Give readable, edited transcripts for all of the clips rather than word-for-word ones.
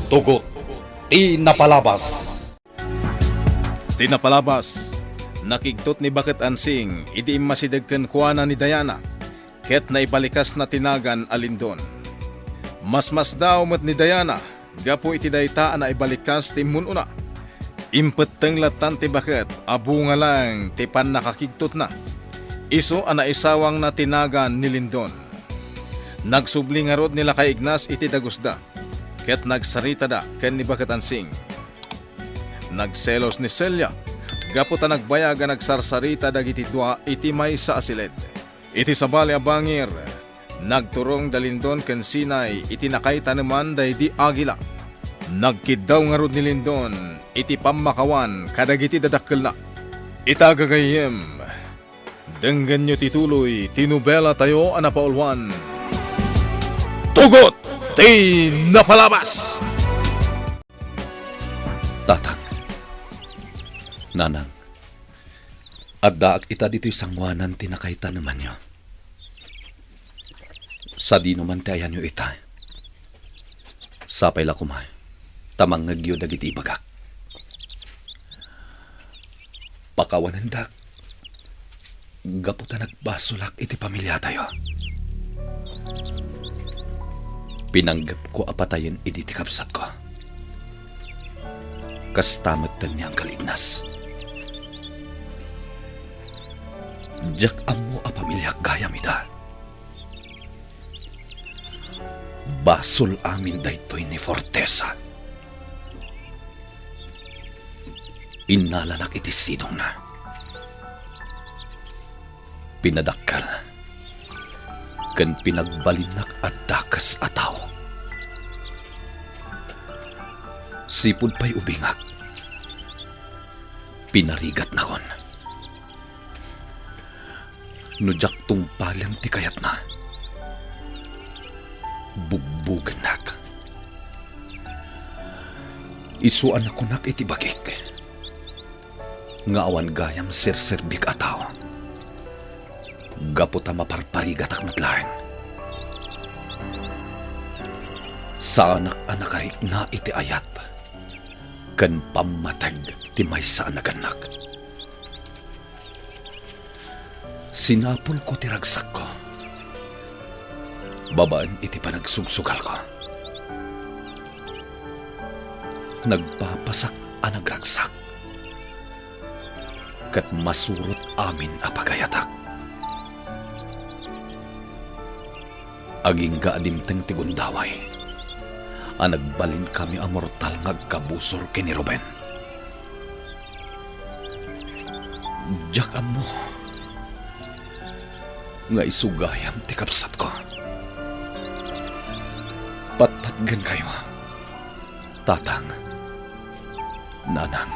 Tugot, tinapalabas. Tinapalabas, nakigtot ni Bakit Ansing, idi masidagkan kuana ni Diana, ket na ipalikas na tinagan alindon. Mas daw mat ni Diana, gapo iti daytaan na ibalikas ti mununa. Impeteng latan ti Bakit, abu nga lang ti pan nakakigtot na. Iso ana isawang na tinagan ni Lindon. Nagsubli nga rod nila kay Ignas iti dagusda, ket nagsarita da ken ni Bakit Ansing. Nagselos ni Celia, gapo ta nagbayaga nagsarsarita dagiti dua iti may sa asilid. Iti sabali a bangir, nagturong dalindon ken Sinay iti nakayta naman daydi agila. Nagkidaw nga rod ni Lindon iti pamakawan kadagiti dadakkel na. Itagagayem, denggan nyo tituloy tinubela tayo anapaulwan. Tugot, tinapalabas! Tatang, nanang, addaak ita dito'y sangwanan tinakayta naman nyo. Sa di naman tayan nyo ita. Sapay la kumay, tamang ngagyo dagiti ibagak. Pakawanan dak, gaputa nagbasulak iti pamilya tayo. Pinanggap ko apatayin iti tikapsat ko. Kastamat tan niyang kalignas. Jak amo a pamilya gaya mida. Basol amin daytoy ni Fortesa. Inalanak iti sidong na. Pinadakkal. Ken pinagbalinak at dakas ataw. Sipod pa'y ubingak. Pinarigat na kon. Nujak tungpalan ti kayat na. Bugbugan nak. Isuan ako nak iti bagik. Nga awan gayam sirserbik ataw. Gaputa maparparigat ak matlaen. Sa anak-anak arik na iti ayat. Kan pamatag ti may sa anaganak. Sinapol ko ti ragsak ko. Babaan iti panagsugsugal ko. Nagpapasak ang nagragsak. Kat masurot amin apagayatak. Aging gaadimteng ti gundaway. Nagbalin kami ang mortal ngagkabusor kini Ruben. Diyak mo. Nga isugayam ti kapsat ko. Patpatgan kayo. Tatang. Nanang.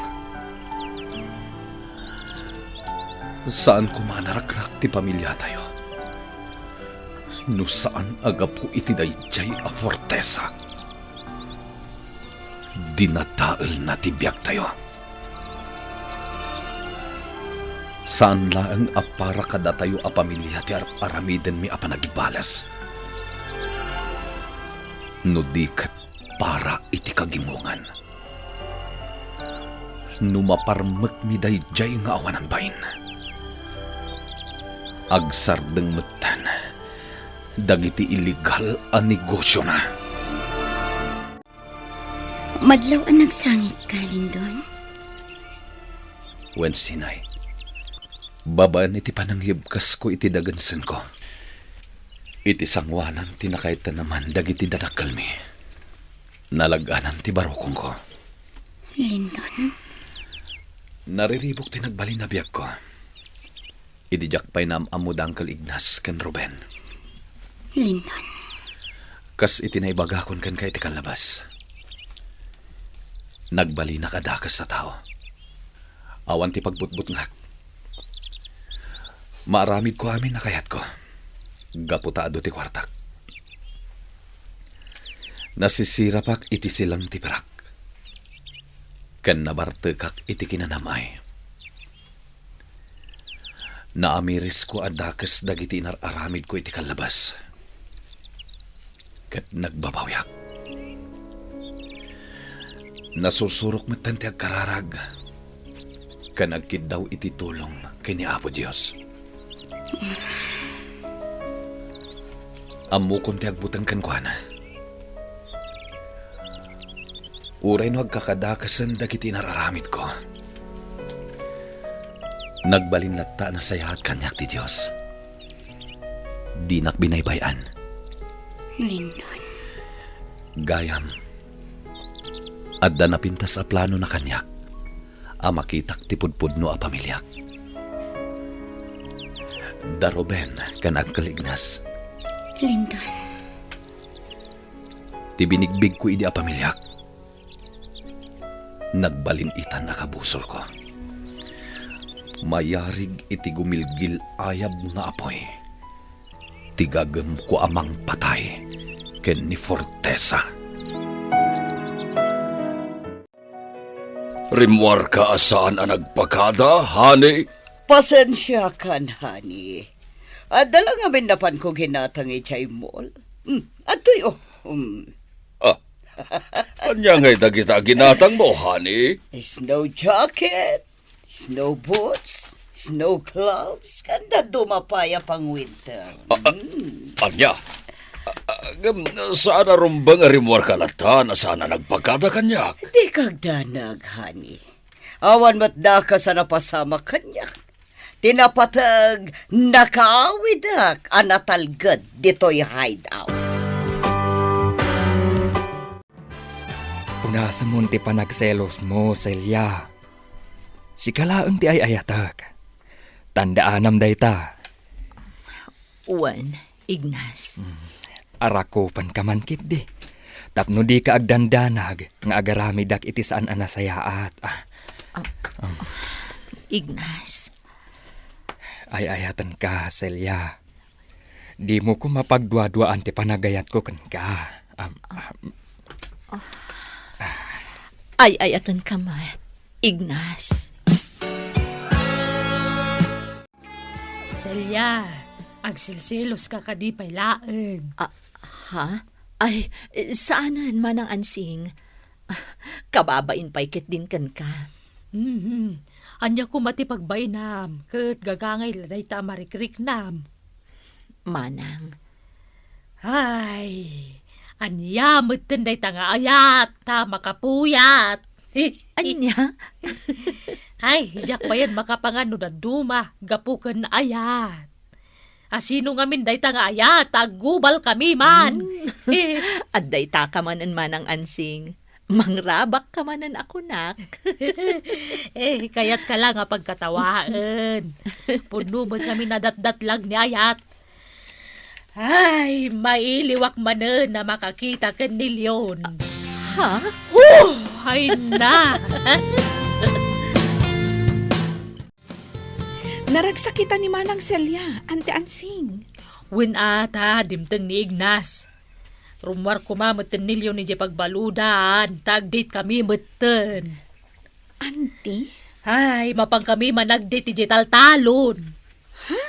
Saan ko manarakrak ti pamilya tayo? No saan agapu iti dayjay a Fortesa? Dinataal na tibyak tayo. Saan laang apara kada tayo a pamilya ti aramiden mi a panagibalas? No dikat para iti kagimungan. No maparmek mi dayjay nga awanan bain. Agsardeng metan, dagiti illegal a negosyo na. Madlaw ang nagsangit ka, Lindon? Wen Sinay, babaan iti pananghibkas ko iti dagansan ko. Iti sangwanan tinakayta naman dagiti dadakkel mi. Nalaganan ti barokong ko. Lindon? Nariribok ti nagbalin na biyak ko. Idijak pa'y namamudang Ignas kan Ruben. Lindon? Kas itinaibagakon kan kay iti kalabas. Nagbali na kadakas sa tao. Awan ti pagbutbut ngak. Maaramid ko amin nakayat ko. Gaputaado ti kwartak. Nasisirapak iti silang ti perak. Kan nabartekak iti kinanamay. Naamiris ko adakas dagiti inararamid ko iti kalabas. Kat nagbabawyak. Nasursurok mo tante ag kararag. Kanagkid daw iti tulong kini Apo Diyos. Amu konti agbutang kankwana. Uray no agkakadakasan dagiti nararamit ko. Nagbalin latta na saya at kanyak ti Diyos. Di nak binaybayan. Lindon. Gayam. Adda napintas a plano na kanyak. A makitak ti pudpudno a pamilyak. Daroben kan agkalignas. Lindon. Ti binigbig ko idi a pamilyak. Nagbalin itan na kabusol ko. Mayarig iti gumilgil ayab nga apoy. Tigagam ko amang patay ken ni Fortesa. Rimwar ka asaan ang nagpakada, honey? Pasensya kan, honey. At dala nga minapan ko ginatang ichay mall. Ato'y Kanya nga'y dagita ginatang mo, honey? Snow jacket, snow boots, snow gloves, kanda dumapaya pang winter. Anya? Saan na rumbang rimwar ka lata na sana nagpakada kanyak? Di kagdanag, honey. Awan mat da ka sa napasama kanyak. Tinapatag nakaawidak anatalgad dito'y hideout. Una sa munti pa nagselos mo, Celia. Si kalaang ti ay ayatag. Tandaanam dayta. Uwan, Ignas. Arakopan ka man kit di. Tapno di ka agdandanag nga agaramidak iti saan anasayaat. Ignas. Ay ayatan ka, Celia. Di mo ko mapagdwa-dwaan ti panagayat ko kan ka. Ay ayatan ka mat, Ignas. Celia, agsilsilos ka kadipay laeng. Ha? Ay, saanan man ang ansing? Kababain pa'y kit din kan ka. Anya ko matipagbainam, kat gagangay laday ta marikrik nam. Manang. Ay, anya mutenday ta nga ayat, ta makapuyat. Anya? Ay, hijak pa yan makapangano na duma, gapukan na ayat. Asino nga min day ta nga ayat, agubal kami man. Adday ta ka manan manang ansing. Mangrabak ka manan ako nak. Kayat ka lang nga pagkatawaan. Puno mo kami nadatdatlag ni ayat. Ay, mailiwak manan na makakita ka nilyon. Ha? Ay na! Naragsakita ni Manang Celia, ante ansing. Win ata, dimteng ni Ignas. Rumwar ko mamatan nilyon ni pagbaludan. Tagdate kami matan. Ante? Ay, mapang kami managdate ti taltalon. Ha?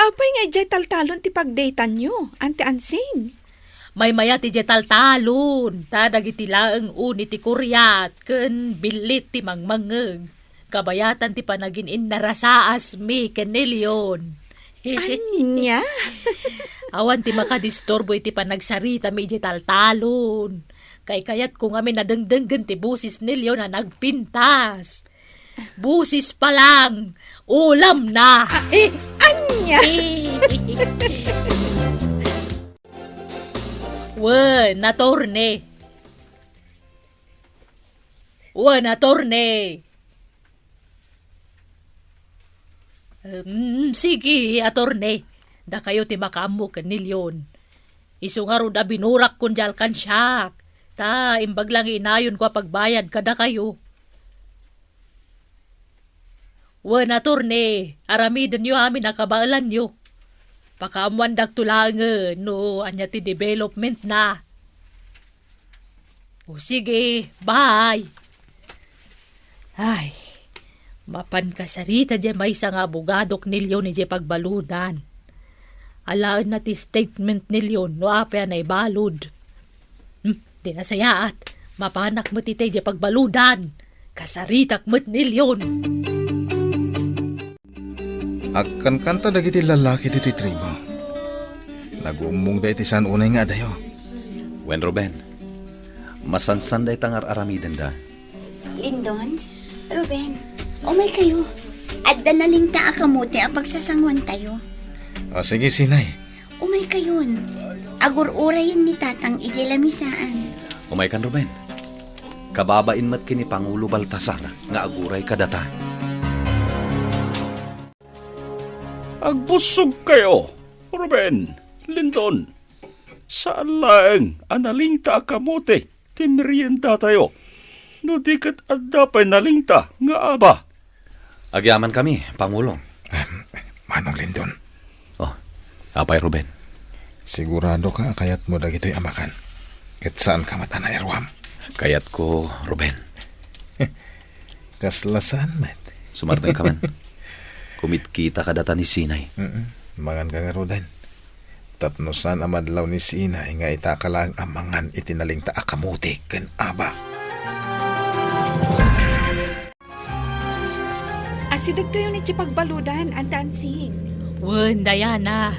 Apay nga ijay taltalon ti pagdatean nyo, ante ansing. May maya ti taltalon. Tadag iti laeng uni ti kuryat. Ken bilit ti mangmangeg. Kabayatan ti panagin inarasaas mi ken nilyon. Anya? Awan ti makadistorbo iti panagsarita mi iti taltalon. Kay kayat kung amin nadengdenggen ti busis nilyo na nagpintas. Busis pa lang, ulam na. Anya? Natorne. Natorne. Sige, atorne. Da kayo ti makamu ken nilyon. Isu nga ro da binurak kun jal kan siyak. Ta imbag lang inayon ko pagbayad kada kayo. Atorne, aramiden nyo amin nakabaalan nyo. Pakaamuan dagtulangan no anya ti development na. O sige, bye. Ay, mapan kasarita dyan may isang abogadok nilyon ni pagbaludan. Alaan na ti statement nilyon no apya na ibalod. Di na sayaat, Mapanak mo titay di pagbaludan. Kasaritak mo't nilyon. Akan kanta dagiti lalaki diti tribo. Nagumong da iti san unay nga dayo. Wen Ruben, masansan day tangar aramiden da. Lindon, Ruben, umay kayo. At danaling ta akamuti ang pagsasangwan tayo. O sige, Sinay. Umay kayon. Agur-urayin ni tatang ijilamisaan. Umay kan Ruben. Kababain mat kini Pangulo Baltasar nga aguray kadata. Agbusog kayo, Ruben, Lindon. Saan lang analingta kamote, timerienda tayo. No dikat adapay nalingta nga aba. Agyaman kami, Pangulo. Manong Lindon, Oh, apay Ruben. sigurado ka kayat mo dagito'y amakan. Ket saan ka mata na erwam? Kayat ko, Ruben. Kaslasan, met. Sumarteng ka man. Kumit kita kadata ni Sinay. Mangan ka nga rodan. Tapnosan amadlaw ni Sinay nga itakalang amangan itinaling ta akamuti ken aba. Asidag tayo ni pagbaludan, Ante Ansing. Wen, Diana.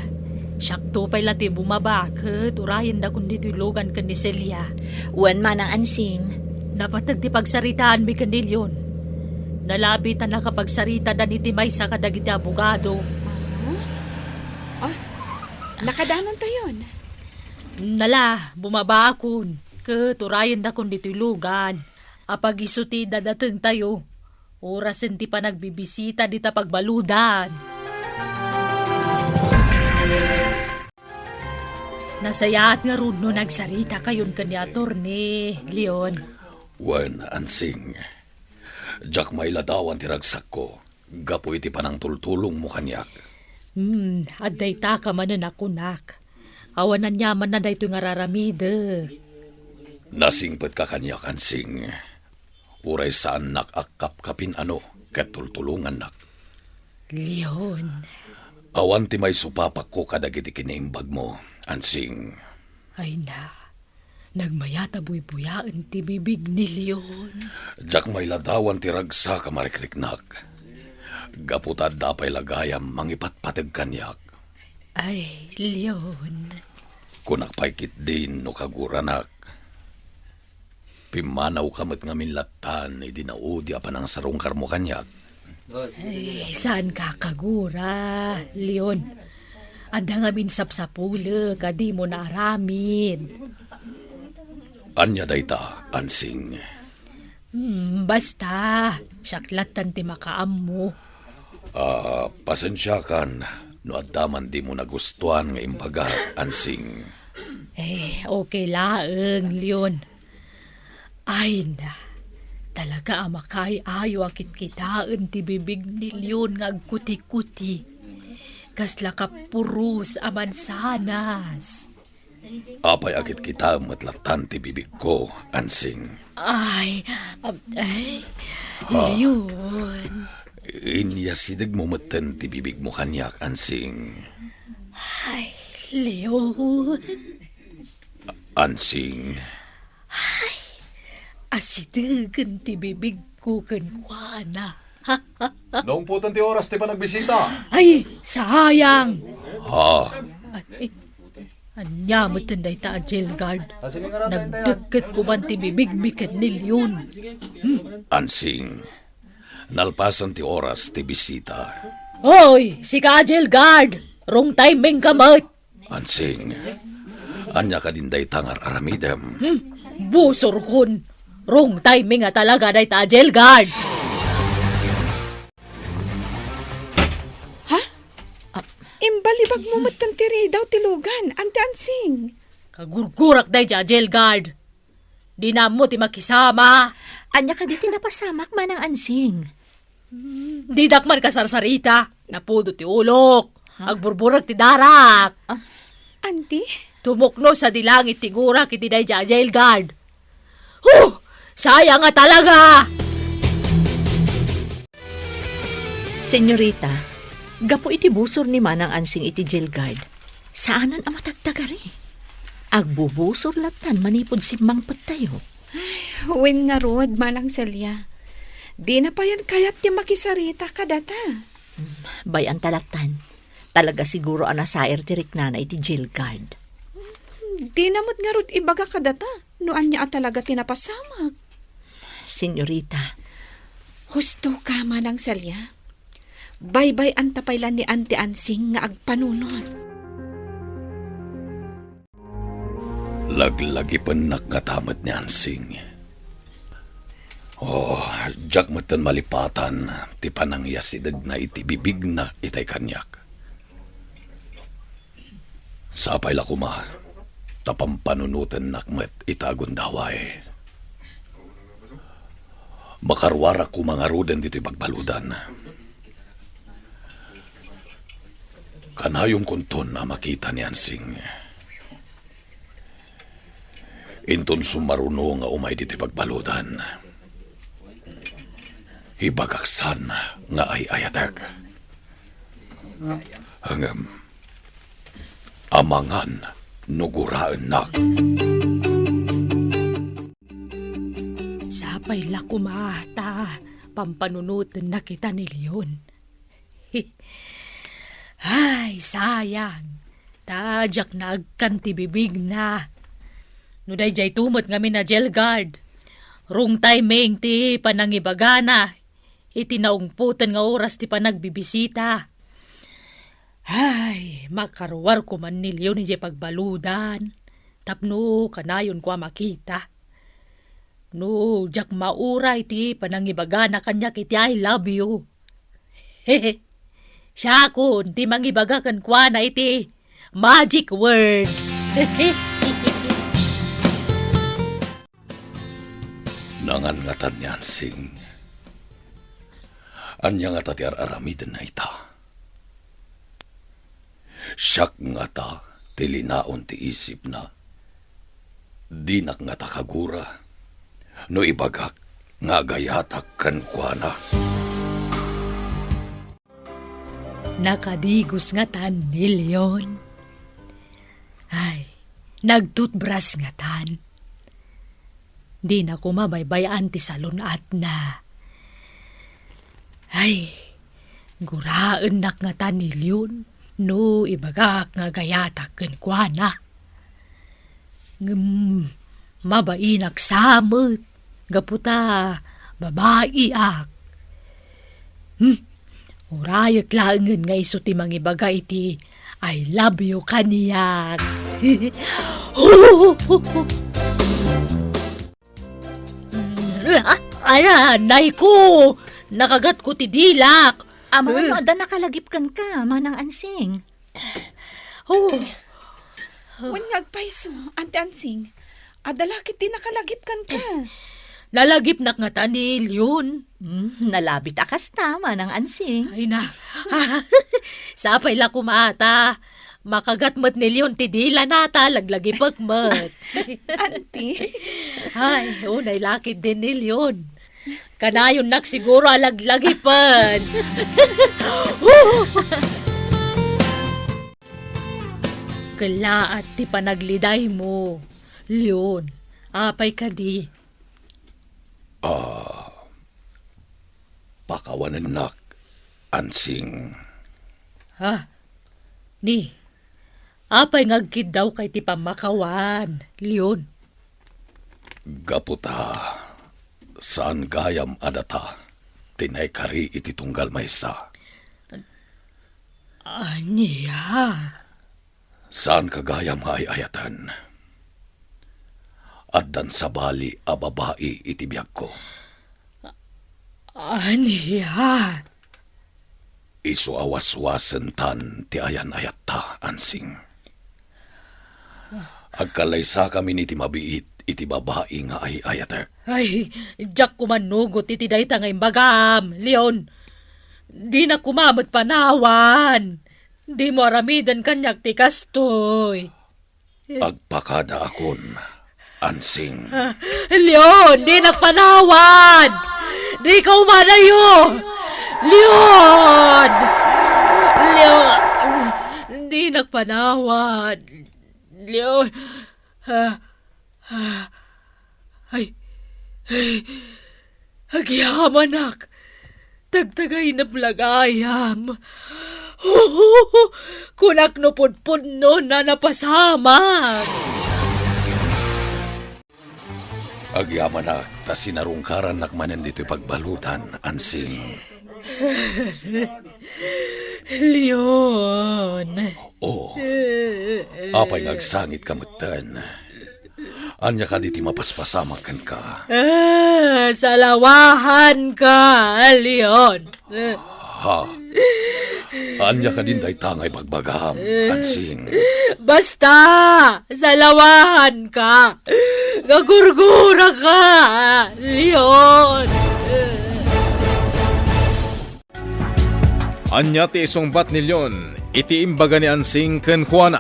Syakto pa'y lati bumabakit. Urayan da kundi tulugan kan ni Celia. Wan manang ansing. Dapat di pagsaritaan mi kanilyon. Nalabi ta nakapagsarita da ni Timay sa kadagiti abogado. Nakadanon tayon. Nala, bumabakon. Keturayan da kundi tulugan. Apag isuti dadateng tayo. Orasen ti pa nagbibisita di ta pagbaludan. Nasayaat nga rudno nagsarita kayon kanya Attorney Leon. Wen, Ansing. Jak may ladawan ti ragsak ko. Gapo iti panang tultulong mo kanyak. Aday ta ka manan ako nak. Awanan yaman na dayto nga raramide. Nasingpet ka kanyak, Ansing. Uray saan nakakap kapin ano, katultulungan nak. Leon. Awan ti may supapak ko kadagiti kinaimbag mo, Ansing. Ay na. Nagmayata buy-buyaan ti bibig ni Leon. Jak may ladawan ti ragsa ka marikriknak. Gaputad dapay lagayam mangipatpatag kanyak. Ay, Leon. Kunak paikit din no kaguranak. Pimanaw kamat nga minlatan, idinaudi apan ang sarong karmo kanyak. Ay, saan ka kagura, Leon? Ada nga binsap-sapula, kadi mo na aramid. Anya dayta, Ansing. Basta, syaklatan ti makaam mo. Pasensya kan, no adaman di mo nagustuhan nga imbaga, Ansing. Okay laeng, Leon. Ay na, talaga amakay ayo akit kitaan ti bibig ni Leon nga agkuti-kuti. Kasla ka purus aman sanas. Apay akit kita matlatan ti bibig ko, Ansing. Ay, Leon. Inya sidag mo matan ti bibig mo kanyak, Ansing. Ay, Leon. Ansing. Asidagan ti bibig ko kankwana. Noong putan ti oras ti pa nagbisita. Ay, sayang. Ha? Ay, anya mo tanday ta a jail guard. Nagdeket ko man ti bibig mi kanilyon. Ansing. Nalpasan ti oras ti bisita. Hoy, si ka jail guard. Wrong timing kamot. Ansing. Anya ka dinday tangar aramidem. Busor kon. Wrong timing nga talaga day ta jail guard. Imbalibag mo matantiri daw tilugan, Ante Ansing. Kagurgurak day ja jail guard. Di na mo ti makisama. Anya ka di tinapasamak manang ansing. Di dakman kasarsarita. Napudo ti ulok. Agburburak ti darak. Auntie? Tumukno sa dilangit ti gurak iti day ja jail guard. Sayang nga talaga! Senyorita, gapo iti busor ni manang ansing iti jail guard. Saanan ang matagtagari? Agbubusor latan manipod si mangpet tayo. Wen nga rod, manang Celia. Di na pa yan kayat ti makisarita ka data. Bayan talatan. Talaga siguro anasair ti riknana iti jail guard. Di namot nga rod ibaga ka data. Noan niya talaga tinapasamak. Senyorita, Husto ka, manang Celia. Baybay ang tapaylan ni Auntie Ansing nga agpanunod. Laglagi pa nakatamat ni Ansing. Oh, jak matan malipatan, ti panangyasidag na itibibig na itay kanyak. Sapay la kuma, tapampanunutan nakmet itagon daway. Makarwara ko mga rudan dito'y pagbaludan. Kanayong kunton na makita ni Ansing. Inton sumaruno nga umay dito'y pagbaludan. Ibagaksan nga ay ayatag. Hangam, amangan nuguraan nak. Sapay la kumata, pampanunutan na kita ni Leon. Ay, sayang. Tajak na agkantibibig na. Nuday jay tumot ngamin na jail guard. Rung timing ti panangibagana. Itinaungputan nga oras ti panagbibisita. Ay, makarwar ko man ni Leon ni jay pagbaludan. Tapno kanayon ko makita. No, jak mauray ti panangibaga na kanya kiti I love you. Hehe. Siya kun, ti mangibaga kan kwa na iti magic word. Nangangatan ni Ansing. Anya nga ti aramidan na ita. Siyak nga ta, tilinaon ti isip na. Dinak nga ta kagura. No ibagak nga gayatak kan kuana. Nakadigos nga tan ni Leon. Ay, nagtutbras nga tan. Di na kumabaybayan ti salunat na. Ay, guraan nak nga tan ni Leon. No ibagak nga gayatak kan kuana. Mabainak samot. Gaputa, babae ak. Urayag langan nga iso ti mangibaga iti I love you kaniyak. Nay ko! Nakagat ko ti dilak. amo ano ada nakalagip kan ka, manang Ansing. Wen nga agpaiso, Auntie Ansing. Adalakit di nakalagip kan ka. Lalagip nak nga tanil yun. Nalabit akas tama ng Ansing. Ay na. Sapay la kumata. Makagat mat nilyon ti dila nata laglagi pagmat. Auntie. Ay, unay lakit din nilyon. Kanayon nak siguro alaglagi pan. Kala at ti panagliday mo. Leon, apay ka di. Pakawanan nak, Ansing. Ha? Ni, apay ngagkid daw kay ti pamakawan, Leon. Gaputa, saan gayam adata, tinay kari iti tunggal maysa. Aniya. Saan kagayam ay ayatan? At dan sa bali a babae iti biyag ko. Aniya. Isu awas-wasen tan ti ayan ayat ta, Ansing. Agkalaysa kami ni ti mabiit iti babae nga ay ayatek. Ay, jak kumanugot iti dayta nga imbagam, Leon. Di na kumamot panawan. Di mo aramidan kanyak ti kastoy. Agpakada akon, Ansing. Leon, di nagpanawan! Di ka umanayo! Leon! Leon! Di nagpanawan. Leon! Ay, Agyaman nak. Tagtagay na plagayam. Kunak no pudpud no na napasamak. Agyaman na, ta sinarungkaran nakmanan dito'y pagbalutan, Ansing. Leon. Oo. Apay ngagsangit kamutan. Anya ka diti mapaspasamak ka. Salawahan ka, Leon. Ha? Anya ka din day tangay bagbagam, Ansing. Basta, salawahan ka. Gagurgura ka, Leon. Anya ti isungbat ni Leon, iti imbaga ni Ansing ken Juana.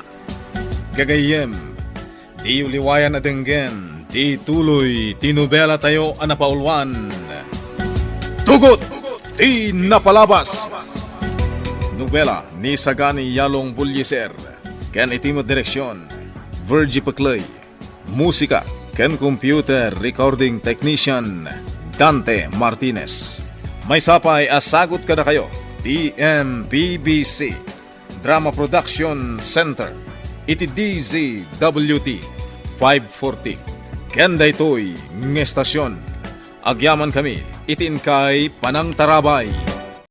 Gagayem, di uliwayan na denggen, di tuloy, tinubela tayo anapaulwan. Tugot, di napalabas. Nobela ni Sagani Yalong Bulyeser, ken iti mo direksyon, Virgie Paclay. Musika, ken computer recording technician, Dante Martinez. May sapay asagot kada kayo, TMPBC Drama Production Center, iti DZWT 540. Kenda ito'y ng estasyon. Agyaman kami, itin kay Panang Tarabay.